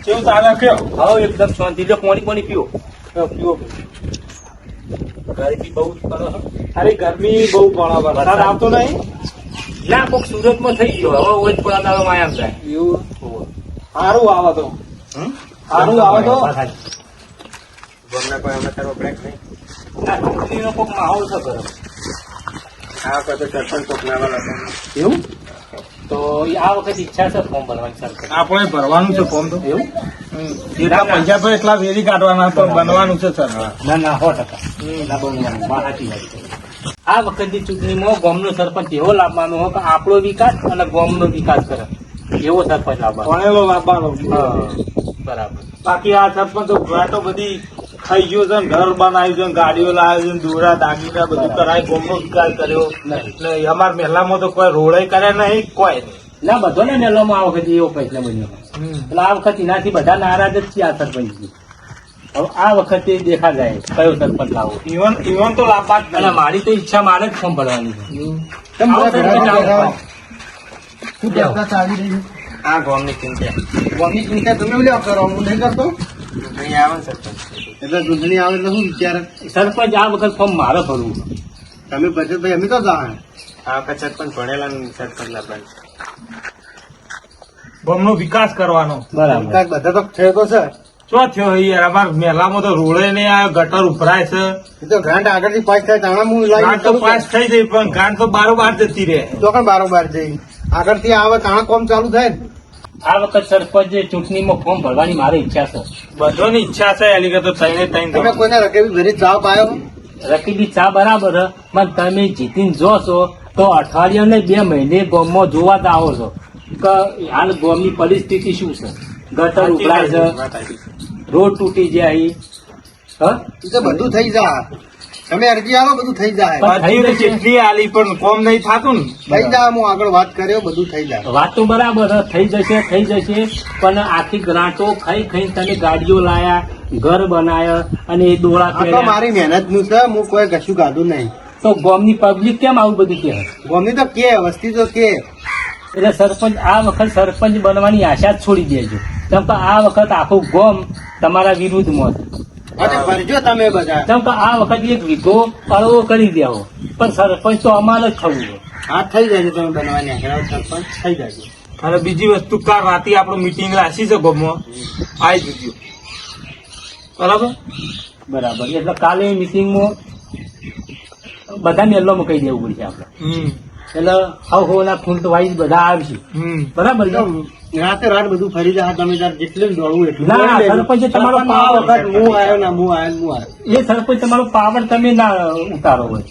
કેવું ચાલે કયો? આવો એકદમ શાંતિ. જો પાણી પીવો. પીવો. ગરમી બહુ કરો છો. અરે ગરમી બહુ પડે, વરસાદ આવતો નહીં. ના કોક સુરતમાં થઈ ગયો. હવે ઓજ થોડા આમ જાય એવું સારું આવે તો સારું આવે તો ગમને કોઈ અમે તારો બ્રેક નહીં. ના કંપનીનો કોક માહોલ છે ગરમ. આ વખતે સરપંચ કોક નાવા એવું તો આ વખત ઈચ્છા છે ફોર્મ ભરવાની સરકાર. આપણે ભરવાનું છે ફોર્મ તો. એવું એટલા પૈસા તો એટલા વેરી કાઢવાના તો બનવાનું છે સર. ના ના 100%. ના બનવાનું. સાચી વાત છે. આ વખતની ચૂંટણીમાં ગામનો સરપંચ એવો લાવવાનો હોય કે આપણો વિકાસ અને ગામનો વિકાસ કરે એવો સરપંચ લાવવાનો. ભણેલો લાવવાનો. બરાબર. બાકી આ સરપંચ ઘાટો બધી ખાઈ ગયો છે ને, ઘર બનાવ્યું છે, ગાડીઓ લાવ્યું છે, દોરા દાગીના બધું કરાય, ગામનો વિકાસ કર્યો. એટલે અમારા મહેલામાં તો કોઈ રોડે કરે નહીં, કોઈ નહીં. ના બધો ને મેલોમાં આ વખતે એવો પૈસા બન્યો. એટલે આ વખત એનાથી બધા નારાજ જ છે આ સરપંચથી. હવે આ વખતે દેખા જાય કયો સરપંચ લાવો. ઇવન તો લાભ જ અને મારી તો ઈચ્છા મારે જ ફોર્મ ભરવાની છે. આવો સરપંચ આવો. આ ગામની ચિંતા. ગામની ચિંતા તમે લ્યો કરો, હું નહીં કરતો. ચૂંટણી આવે ને સરપંચ. એટલે ચૂંટણી આવે એટલે શું વિચારે? સરપંચ આ વખત ફોર્મ મારે ભરવું. તમે પછી ભાઈ અમે તો જાણે. આ વખત સરપંચ ભણેલા સરપંચ લાવવાનું. ગામનો વિકાસ કરવાનો. બરાબર. કાંઈક બધા તો થયો તો છે. શું થયો યાર? અમારા મહેલામાં તો રોડે ને આ ગટર ઉભરાય છે. એ તો ગ્રાન્ટ આગળથી પાસ થાય તાણા હું ગાંઠ તો પાસ થઈ જાય પણ ગાંઠ તો બારોબાર જતી રહે. તો પણ બારોબાર જઈ આગળથી આવે તાણા કોમ ચાલુ થાય ને. આ વખત સરપંચ ચૂંટણીમાં ફોર્મ ભરવાની મારી ઈચ્છા છે. બધાની ઈચ્છા છે એની કરતા તઈને તઈને તમે કોઈને રકેબી ભરી ચા પાયો? રકીબી ચા બરાબર હે, પણ તમે જીતીને જો છો તો અઠવાડિયા ને 2 મહિને ગામમાં જોવા જ આવો છો કે હાલ ગામની પરિસ્થિતિ શું છે. ગટર ઉભરાય છે, રોડ તૂટી જાય. એ તો બધું થઈ જાય. તમે અરજી આવો બધું થઈ જાય. હજી તો કેટલી આલી પણ કોમ નહીં થતું ને. થઈ જાય. હું આગળ વાત કર્યો બધું થઈ જાય. વાત તો બરાબર હે, થઈ જશે પણ આખી ગ્રાન્ટો ખાઈ ખાઈ તમે ગાડીઓ લાયા, ઘર બનાયા અને એ દોડા આ તો કર્યા. મારી મહેનત નું છે. હું કોઈ કશું કાઢું નહીં. તો ગામની પબ્લિક કેમ આવું બધું કહે? ગમી તો કે વસ્તી તો કે એટલે સરપંચ આ વખત સરપંચ બનવાની આશા જ છોડી દેજો. કેમ કે આ વખત આખું ગામ તમારા વિરુદ્ધમાં છે. અને ભરજો તમે બધા. કેમ કે આ વખત એક વીઘો અળવો કરી દેવો, પણ સરપંચ તો અમારે જ થવું છે. હા થઈ જાય તમે બનવાની આગળ સરપંચ થઈ જાય. અને બીજી વસ્તુ કાલ રાતે આપણે મીટિંગ રાખી છે ગામમાં, આવી જજો. બરાબર. બરાબર. એટલે કાલે મિટિંગમાં બધા મેલોમાં કહી દેવું પડશે આપણે. એટલે હવના ખૂંટ વાઈઝ બધા આવશે. બરાબર છે? રાતે રાત બધું ફરી જાય. તમે તાર જેટલું દોડવું એટલું ના, સરપંચ તમારો પાવર. હું આવ્યો ને હું આવ્યો. એ સરપંચ તમારો પાવર તમે ના ઉતારો હોય.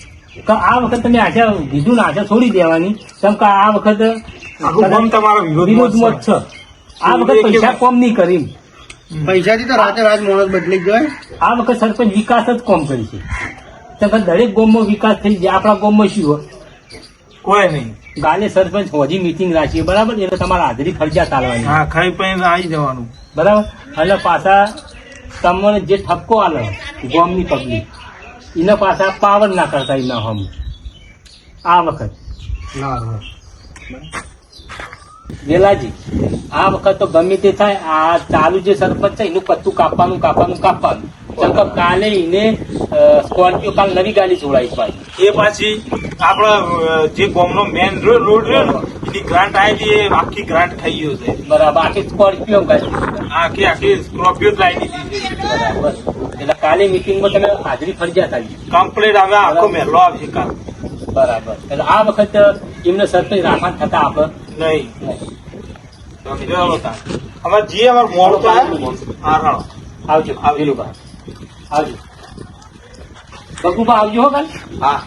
તો આ વખત તમે આશા કીધું ને આશા છોડી દેવાની. કેમ કે આ વખત આખું ગામ તમારો વિરોધમાં જ છે. આ વખત પૈસા કોમ નહીં કરી. પૈસાથી તો રાતે રાત માણસ બદલી જ જાય. આ વખત સરપંચ વિકાસ જ કોમ કરી છે. કેમ કે દરેક ગામમાં વિકાસ થઈ જાય. આપણા ગામમાં શું હોય? કોઈ નહીં. કાલે સરપંચ હોજી મીટિંગ રાખીએ. બરાબર. એટલે તમારે હાજરી ફરજિયાત ચાલવાની. હા, ખાઈ પીને આવી જવાનું. બરાબર. એટલે પાછા તમને જે ઠપકો આલે ગામની પબ્લિક એના પાછા પાવર ના કરતા એના હમ આ વખત. વેલાજી આ વખત તો ગમે તે થાય, આ ચાલુ જે સરપંચ છે એનું પત્તું કાપવાનું. કેમ કે કાલે એને સ્કોર્પિયો કાલ નવી ગાડી જોડાઈ પાછી. એ પાછી આપડા જે ગામનો મેન રોડ રહ્યો ને એની ગ્રાન્ટ આવી, એ આખી ગ્રાન્ટ ખાઈ ગયો છે. બરાબર. આખી સ્કોર્પિયો ગાડી. આખી સ્કોર્પિયો જ લાવી દીધી છે. બરાબર. એટલે કાલે મિટિંગમાં તમે હાજરી ફરજિયાત આવી. કમ્પ્લીટ હવે આખો મહેલો આવશે કાલ. બરાબર. એટલે આ વખત એમને સરપંચ રાખવા થતા આપણે નહીં. હવે જે અમારે મોડું થાય હા રાણો આવજો. આવજો બકુભા આવજો હો કાલે. હા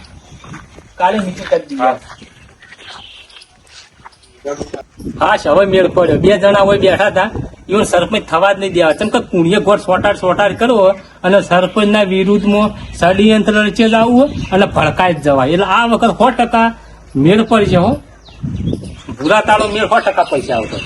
કાલે મીટિંગ કરી દીધી. હા હવે મેળ પડ્યો. 2 જણા હોય બેઠા હતા એવું સરપંચ થવા જ નહીં દેવા. ચમ કે કુણીએ ગોળ સોટાડ કરવો અને સરપંચ ના વિરુદ્ધમાં ષડયંત્ર રચે જ આવવું અને ભડકાઈ જ જવાય. એટલે આ વખત 100% મેળ પડશે હો. ભૂરા તાળો મેળ 100% પૈસા આવતો.